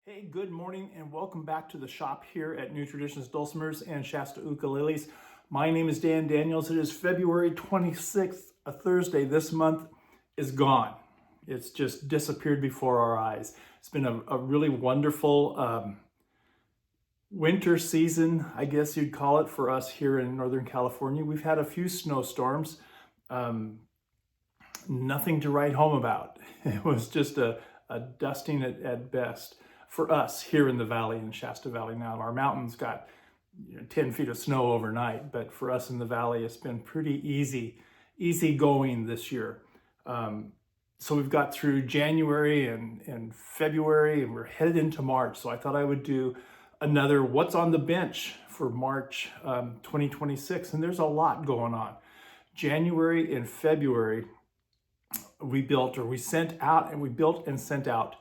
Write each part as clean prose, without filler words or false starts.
Hey, good morning and welcome back to the shop here at New Traditions Dulcimers and Shasta Ukuleles. My name is Dan Daniels. It is February 26th, a Thursday. This month is gone. It's just disappeared before our eyes. It's been a really wonderful winter season, I guess you'd call it, for us here in Northern California. We've had a few snowstorms, nothing to write home about. It was just a dusting at best for us here in the valley, in Shasta Valley. Now our mountains got 10 feet of snow overnight, but for us in the valley, it's been pretty easy going this year. So we've got through January and February, and we're headed into March. So I thought I would do another What's on the Bench for March 2026, and there's a lot going on. January and February, we built and sent out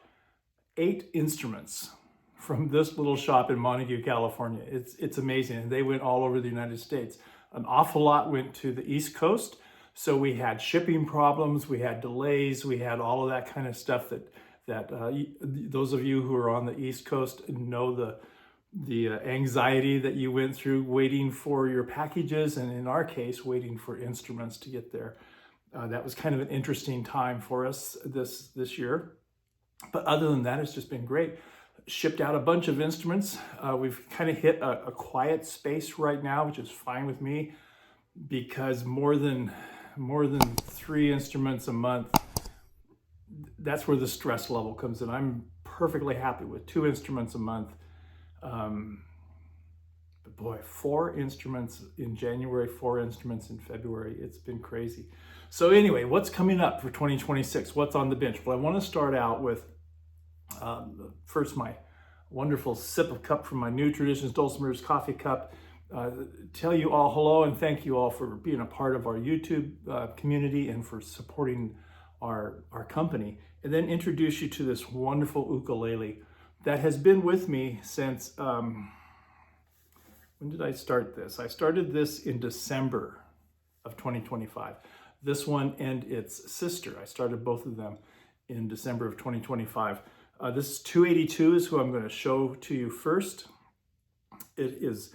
8 instruments from this little shop in Montague, California. It's amazing. And they went all over the United States. An awful lot went to the East Coast. So we had shipping problems, we had delays, we had all of that kind of stuff that those of you who are on the East Coast know the anxiety that you went through waiting for your packages, and in our case, waiting for instruments to get there. That was kind of an interesting time for us this year. But other than that, it's just been great. Shipped out a bunch of instruments. We've kind of hit a quiet space right now, which is fine with me, because more than 3 instruments a month, that's where the stress level comes in. I'm perfectly happy with 2 instruments a month. But boy, 4 instruments in January, 4 instruments in February. It's been crazy. So anyway, what's coming up for 2026? What's on the bench? Well, I want to start out with first my wonderful sip of cup from my New Traditions Dulcimers coffee cup. Tell you all hello and thank you all for being a part of our YouTube community and for supporting our company. And then introduce you to this wonderful ukulele that has been with me since, when did I start this? I started this in December of 2025. This one and its sister. I started both of them in December of 2025. This is 282 is who I'm going to show to you first. It is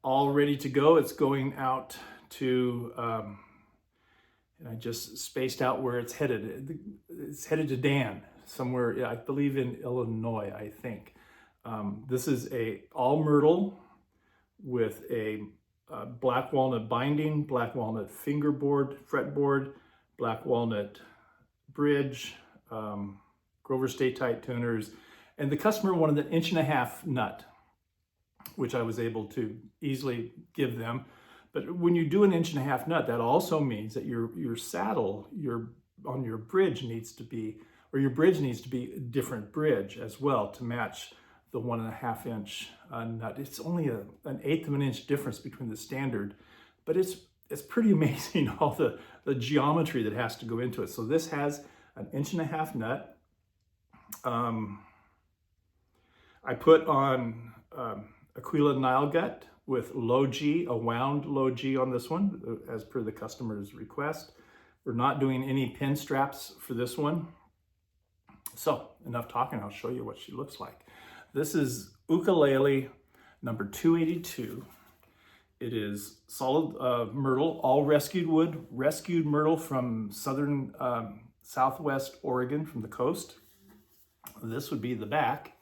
all ready to go. It's going out to, and I just spaced out where it's headed. It's headed to Dan, somewhere, I believe in Illinois, I think. This is a all myrtle with a black walnut binding, black walnut fingerboard, fretboard, black walnut bridge, Grover Stay Tight tuners, and the customer wanted an 1.5-inch nut, which I was able to easily give them. But when you do an 1.5-inch nut, that also means that your saddle, on your bridge needs to be, or your bridge needs to be a different bridge as well to match the 1.5-inch nut. It's only an 1/8 of an inch difference between the standard, but it's pretty amazing all the geometry that has to go into it. So this has an 1.5-inch nut. I put on Aquila Nile gut with low G, a wound low G on this one, as per the customer's request. We're not doing any pin straps for this one. So enough talking, I'll show you what she looks like. This is ukulele number 282. It is solid myrtle, all rescued wood, rescued myrtle from southern southwest Oregon, from the coast. This would be the back.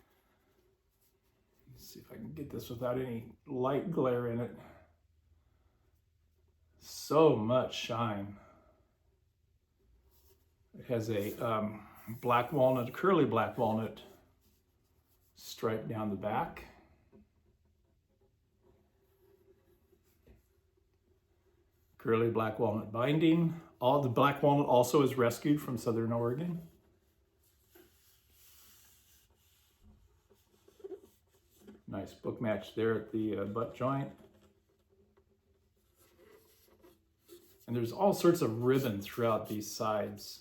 Let's see if I can get this without any light glare in it. So much shine. It has a black walnut, curly black walnut stripe down the back. Curly black walnut binding. All the black walnut also is rescued from southern Oregon. Nice book match there at the butt joint. And there's all sorts of ribbon throughout these sides.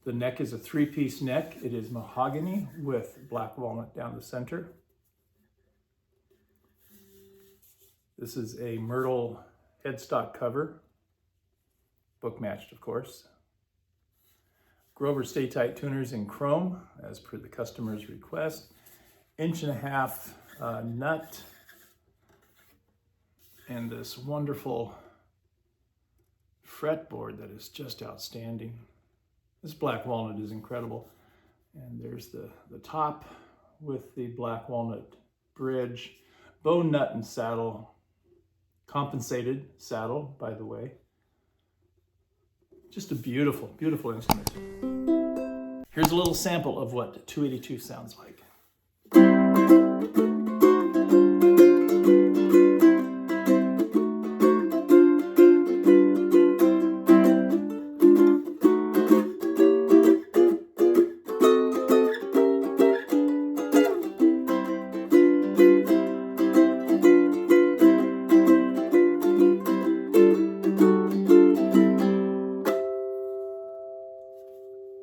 The neck is a 3-piece neck. It is mahogany with black walnut down the center. This is a myrtle headstock cover, book matched, of course. Grover Stay Tight tuners in chrome, as per the customer's request. 1.5 inch nut, and this wonderful fretboard that is just outstanding. This black walnut is incredible. And there's the top with the black walnut bridge, bone nut and saddle, compensated saddle, by the way. Just a beautiful, beautiful instrument. Here's a little sample of what 282 sounds like.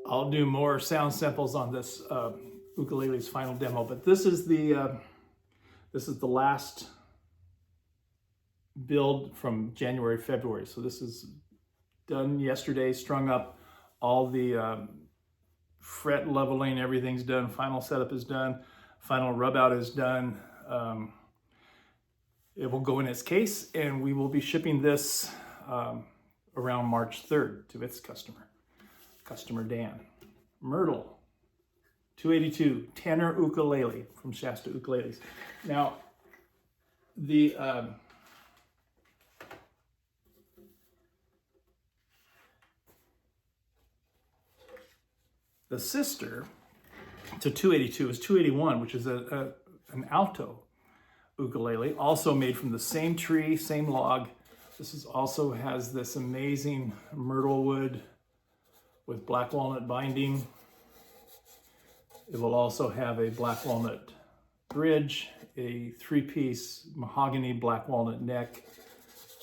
I'll do more sound samples on this ukulele's final demo, but this is the last build from January, February. So this is done yesterday, strung up, all the fret leveling, everything's done, final setup is done, final rub out is done. It will go in its case, and we will be shipping this around March 3rd to its customer Dan. Myrtle 282 Tenor Ukulele from Shasta Ukuleles. Now, the sister to 282 is 281, which is an Alto Ukulele, also made from the same tree, same log. This also has this amazing myrtle wood with black walnut binding. It will also have a black walnut bridge, a 3-piece mahogany black walnut neck,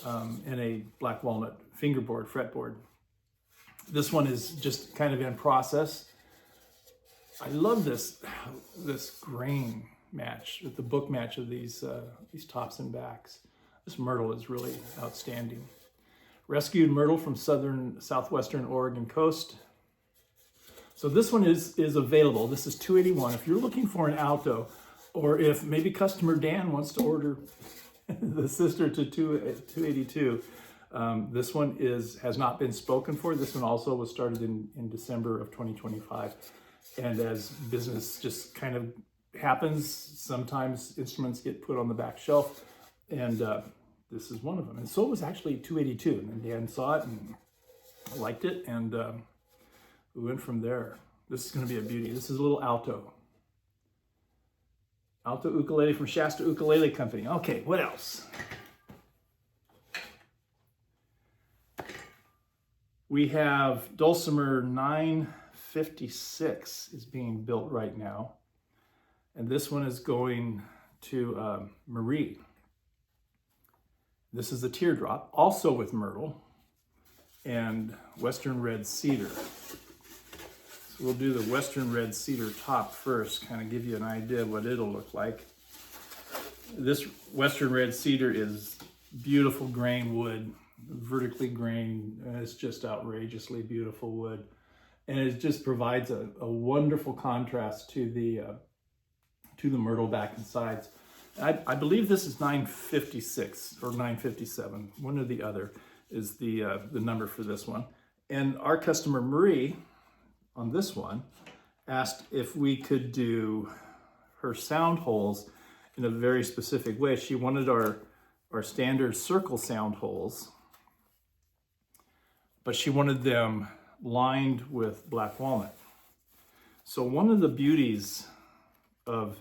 and a black walnut fingerboard, fretboard. This one is just kind of in process. I love this grain match, with the book match of these tops and backs. This myrtle is really outstanding. Rescued myrtle from southwestern Oregon coast. So this one is available. This is 281. If you're looking for an alto, or if maybe customer Dan wants to order the sister to 282, this one has not been spoken for. This one also was started in December of 2025. And as business just kind of happens, sometimes instruments get put on the back shelf, and this is one of them. And so it was actually 282. And then Dan saw it and liked it, and we went from there. This is going to be a beauty. This is a little alto. Alto Ukulele from Shasta Ukulele Company. Okay, what else? We have Dulcimer 956 is being built right now. And this one is going to Marie. This is the teardrop, also with myrtle and western red cedar. So we'll do the western red cedar top first, kind of give you an idea of what it'll look like. This western red cedar is beautiful grain wood, vertically grained, and it's just outrageously beautiful wood. And it just provides a wonderful contrast to the myrtle back and sides. I believe this is 956 or 957, one or the other is the number for this one. And our customer Marie on this one asked if we could do her sound holes in a very specific way. She wanted our standard circle sound holes, but she wanted them lined with black walnut. So one of the beauties of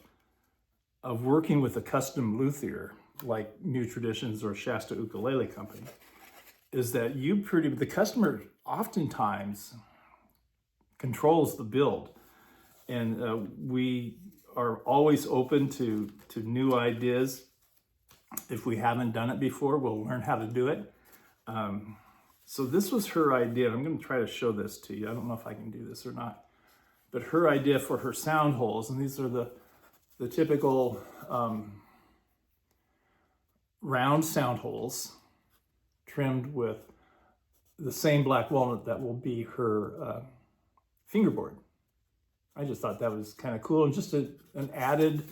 working with a custom luthier like New Traditions or Shasta Ukulele Company is that the customer oftentimes controls the build, and we are always open to new ideas. If we haven't done it before, we'll learn how to do it. So this was her idea. I'm going to try to show this to you. I don't know if I can do this or not, but her idea for her sound holes, and these are the typical round sound holes trimmed with the same black walnut that will be her fingerboard. I just thought that was kind of cool, and just an added,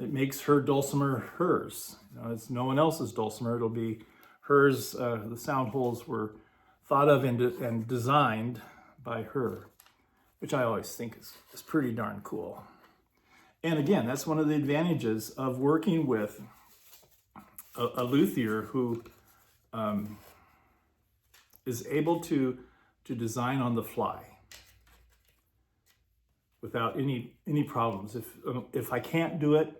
it makes her dulcimer hers. You know, it's no one else's dulcimer, it'll be hers. The sound holes were thought of and designed by her, which I always think is pretty darn cool. And again, that's one of the advantages of working with a luthier who is able to design on the fly without any problems. If I can't do it,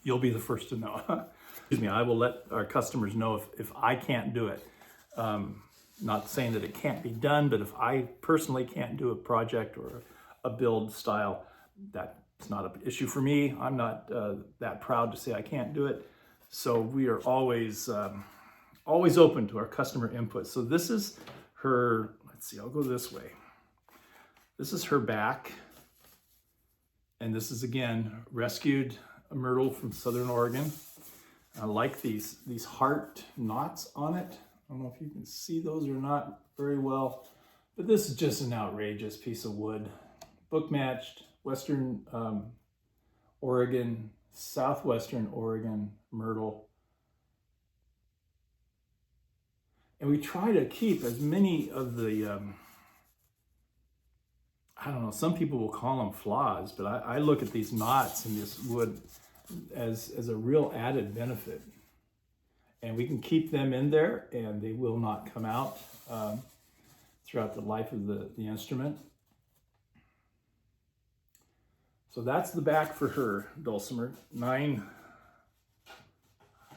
you'll be the first to know. Excuse me, I will let our customers know if I can't do it. Not saying that it can't be done, but if I personally can't do a project or a build style, that's not an issue for me. I'm not that proud to say I can't do it. So we are always open to our customer input. So this is her, let's see, I'll go this way. This is her back. And this is, again, rescued myrtle from Southern Oregon. I like these heart knots on it. I don't know if you can see those or not very well, but this is just an outrageous piece of wood. Book matched, Western Oregon, Southwestern Oregon myrtle. And we try to keep as many of the, I don't know, some people will call them flaws, but I look at these knots in this wood as a real added benefit. And we can keep them in there and they will not come out throughout the life of the instrument. So that's the back for her dulcimer.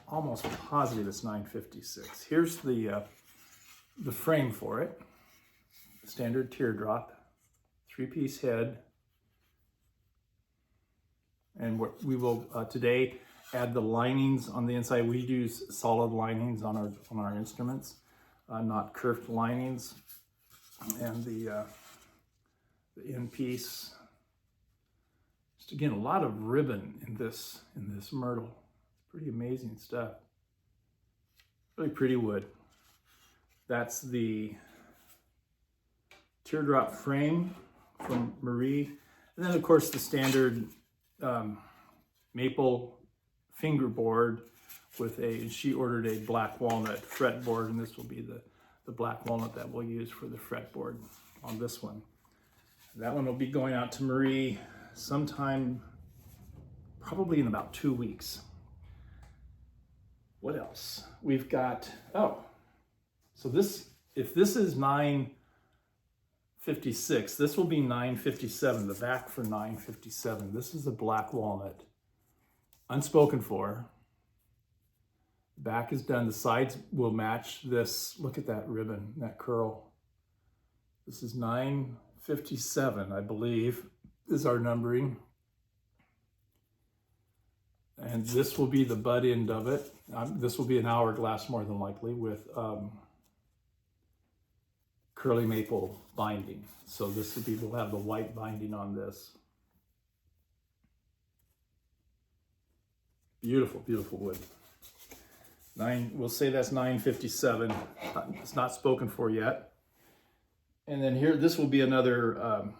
Almost positive it's 956. Here's the frame for it. Standard teardrop, 3-piece head. And we will today add the linings on the inside. We use solid linings on our instruments, not curved linings. And the end piece. Just again, a lot of ribbon in this myrtle. Pretty amazing stuff. Really pretty wood. That's the teardrop frame from Marie. And then of course the standard maple fingerboard with she ordered a black walnut fretboard, and this will be the black walnut that we'll use for the fretboard on this one. That one will be going out to Marie sometime probably in about 2 weeks. What else? We've got, so if this is 956, this will be 957, the back for 957. This is a black walnut, unspoken for. Back is done, the sides will match this. Look at that ribbon, that curl. This is 957, I believe, is our numbering. And this will be the butt end of it. This will be an hourglass more than likely with curly maple binding. So this will we'll have the white binding on this. Beautiful, beautiful wood. We'll say that's 957. It's not spoken for yet. And then here, this will be another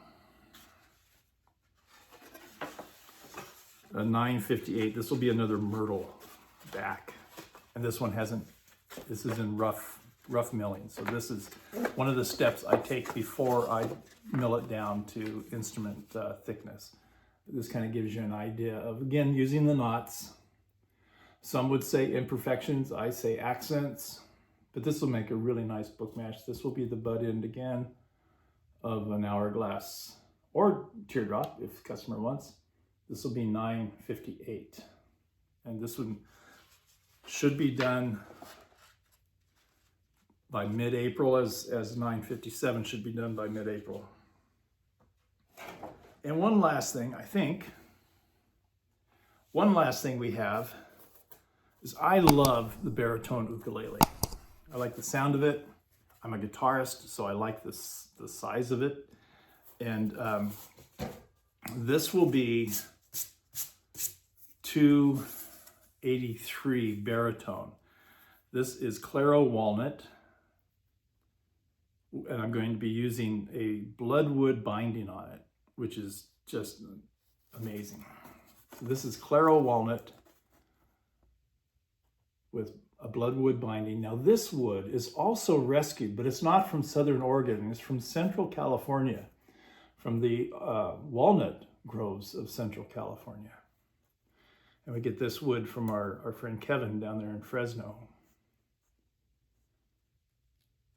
a 958. This will be another myrtle back. And this one this is in rough milling. So this is one of the steps I take before I mill it down to instrument thickness. This kind of gives you an idea of, again, using the knots. Some would say imperfections, I say accents, but this will make a really nice book match. This will be the butt end again of an hourglass or teardrop if the customer wants. This will be 958. And this one should be done by mid-April, as 957 should be done by mid-April. And one last thing we have is I love the Baritone Ukulele. I like the sound of it. I'm a guitarist, so I like the size of it. And this will be 283 baritone. This is Claro walnut, and I'm going to be using a bloodwood binding on it, which is just amazing. So this is Claro walnut with a bloodwood binding. Now this wood is also rescued, but it's not from Southern Oregon. It's from Central California, from the walnut groves of Central California. And we get this wood from our friend Kevin down there in Fresno.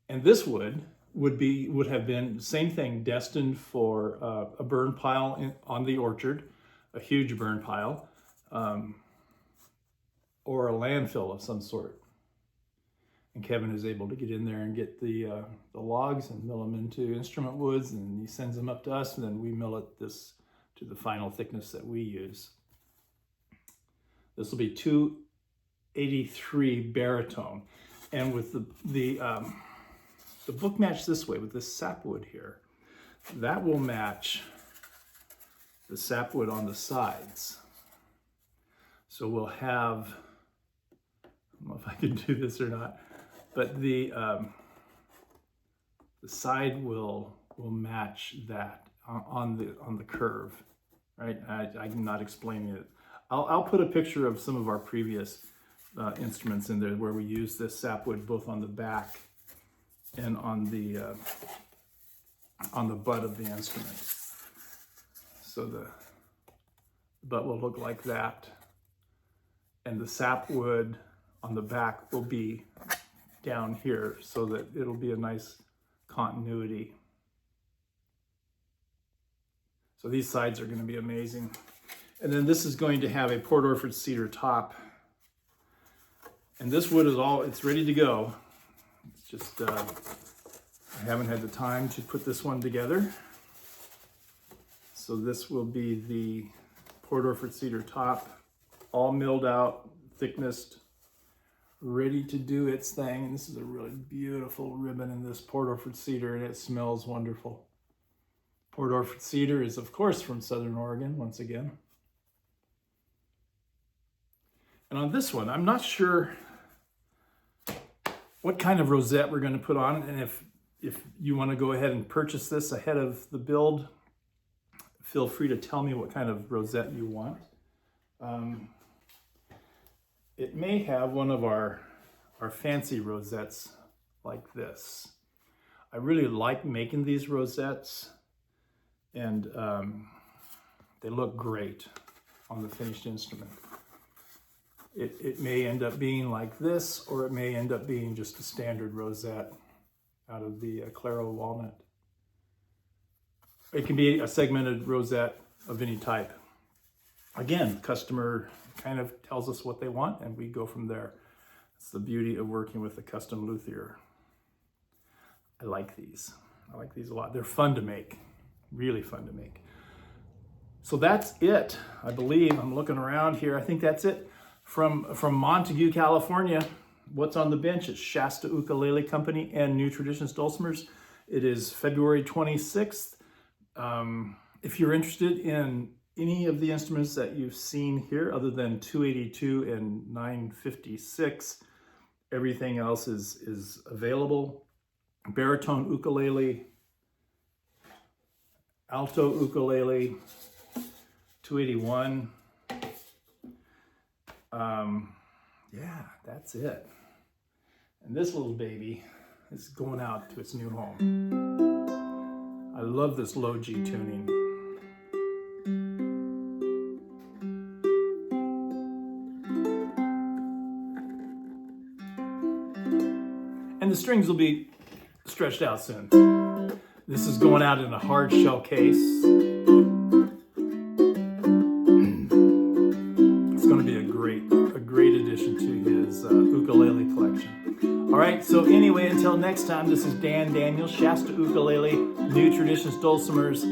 And this wood would have been, same thing, destined for a burn pile on the orchard, a huge burn pile, or a landfill of some sort. And Kevin is able to get in there and get the logs and mill them into instrument woods, and he sends them up to us, and then we mill it to the final thickness that we use. This will be 283 baritone, and with the book match this way with this sapwood here, that will match the sapwood on the sides. So we'll have, I don't know if I can do this or not, but the side will match that on the curve, right? I'm not explaining it. I'll put a picture of some of our previous instruments in there where we use this sapwood both on the back and on the butt of the instrument. So the butt will look like that, and the sapwood on the back will be down here so that it'll be a nice continuity. So these sides are going to be amazing. And then this is going to have a Port Orford cedar top. And this wood is it's ready to go. It's just, I haven't had the time to put this one together. So this will be the Port Orford cedar top, all milled out, thicknessed, ready to do its thing. And this is a really beautiful ribbon in this Port Orford cedar, and it smells wonderful. Port Orford cedar is, of course, from Southern Oregon, once again. And on this one, I'm not sure what kind of rosette we're going to put on. And if you want to go ahead and purchase this ahead of the build, feel free to tell me what kind of rosette you want. It may have one of our fancy rosettes like this. I really like making these rosettes, and they look great on the finished instrument. It may end up being like this, or it may end up being just a standard rosette out of the Claro walnut. It can be a segmented rosette of any type. Again, customer kind of tells us what they want, and we go from there. It's the beauty of working with a custom luthier. I like these. I like these a lot. They're fun to make, really fun to make. So that's it, I believe. I'm looking around here. I think that's it. From Montague, California, what's on the bench? It's Shasta Ukulele Company and New Traditions Dulcimers. It is February 26th. If you're interested in any of the instruments that you've seen here, other than 282 and 956, everything else is available. Baritone Ukulele, Alto Ukulele, 281. Yeah, that's it. And this little baby is going out to its new home. I love this low G tuning. And the strings will be stretched out soon. This is going out in a hard shell case. It's going to be a great addition to his ukulele collection. All right, so anyway, until next time, this is Dan Daniels, Shasta Ukulele, New Traditions Dulcimers,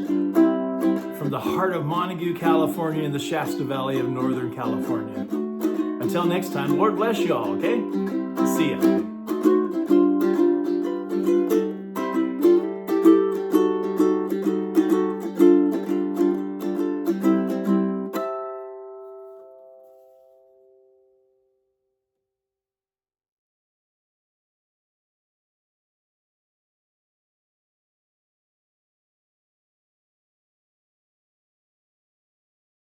from the heart of Montague, California, in the Shasta Valley of Northern California. Until next time, Lord bless you all, okay? See ya.